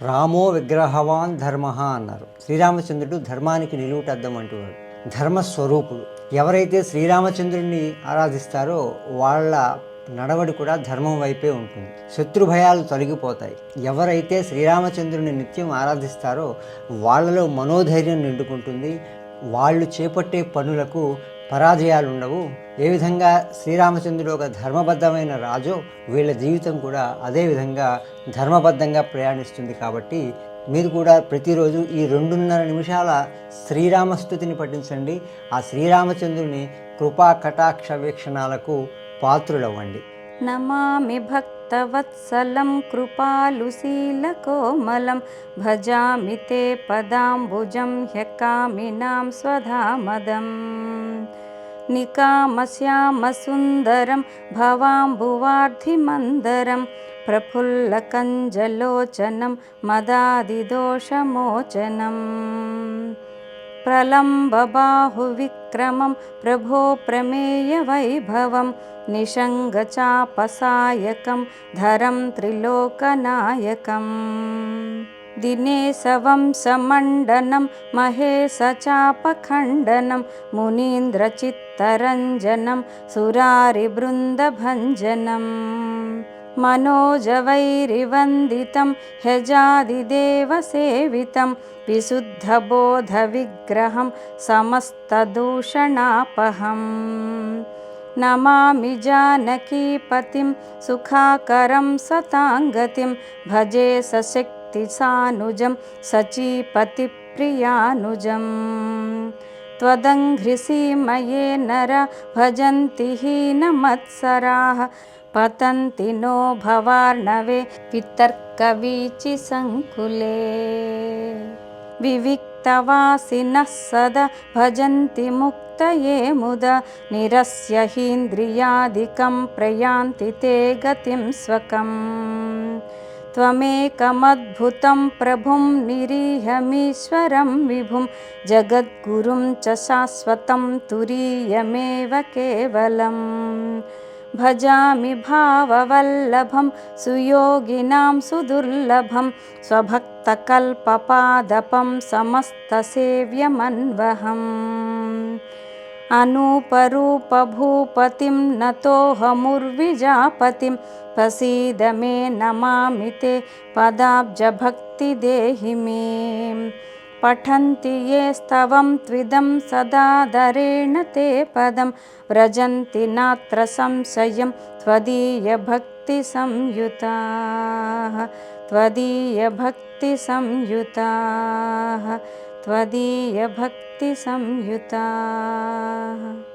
రామో విగ్రహవాన్ ధర్మ అన్నారు. శ్రీరామచంద్రుడు ధర్మానికి నిలువుటద్దం అంటున్నాడు. ధర్మస్వరూపుడు. ఎవరైతే శ్రీరామచంద్రుడిని ఆరాధిస్తారో వాళ్ళ నడవడి కూడా ధర్మం వైపే ఉంటుంది. శత్రు భయాలు తొలగిపోతాయి. ఎవరైతే శ్రీరామచంద్రుని నిత్యం ఆరాధిస్తారో వాళ్ళలో మనోధైర్యం నిండుకుంటుంది. వాళ్ళు చేపట్టే పనులకు పరాజయాలు ఉండవు. ఏ విధంగా శ్రీరామచంద్రుడు ఒక ధర్మబద్ధమైన రాజో వీళ్ళ జీవితం కూడా అదే విధంగా ధర్మబద్ధంగా ప్రయాణిస్తుంది. కాబట్టి మీరు కూడా ప్రతిరోజు ఈ 2.5 నిమిషాల శ్రీరామస్తుతిని పఠించండి. ఆ శ్రీరామచంద్రుని కృపా కటాక్ష వీక్షణాలకు పాత్రులవ్వండి. నమామి భక్తవత్సలం కృపాలుశీలకోమలం భజామి తే పదాంబుజం హ్యకామినాం స్వధామదం నికామశ్యామసుందరం భవాంబువార్ధిమందరం ప్రఫుల్లకంజలోచనం మదాదిదోషమోచనం ప్రలంబబాహువిక్రమం ప్రభో ప్రమేయవైభవం నిషంగచాపసాయకం ధరం త్రిలోకనాయకం దినేశవంశమండనం మహేశచాపఖండనం మునీంద్రచిత్తరంజనం సురారిబృందభంజనం మనోజవైరివందితం హ్యజాదిదేవసేవితం విశుద్ధబోధవిగ్రహం సమస్తదూషణాపహం నమామి జానకీపతిం సుఖాకరం సతాంగతిం భజే సశక్తిసానుజం సచీపతిప్రియానుజం త్వదంఘ్రిసీమయే నర భజంతి హీనమత్సరాః పతంతి నో భవార్ణవే వితర్కవీచి సంకులే వివిక్తవాసినః సదా భజంతి ముక్తయే ముదా నిరస్య హీంద్రియాదికం ప్రయాంతి తే గతిం స్వకం త్వమేకమద్భుతం ప్రభుం నిరీహమీశ్వరం విభుం జగద్గురుం చ శాశ్వతం తురీయమేవ కేవలం భజామి భావవల్లభం సుయోగినాం సుదుర్లభం స్వభక్తకల్పపాదపం సమస్తసేవ్యమన్వహం అనూపరూపభూపతిం నతోహముర్విజాపతిం ప్రసీద మే నమామి తే పదాబ్జభక్తిదేహి మే పఠంతి ఏ స్తవం త్విదం సదాదరేణ తే పదం వ్రజంతి నాత్ర సంశయం త్వదీయభక్తిసంయుతాః త్వదీయభక్తిసంయుతాః త్వదీయభక్తిసంయుతాః.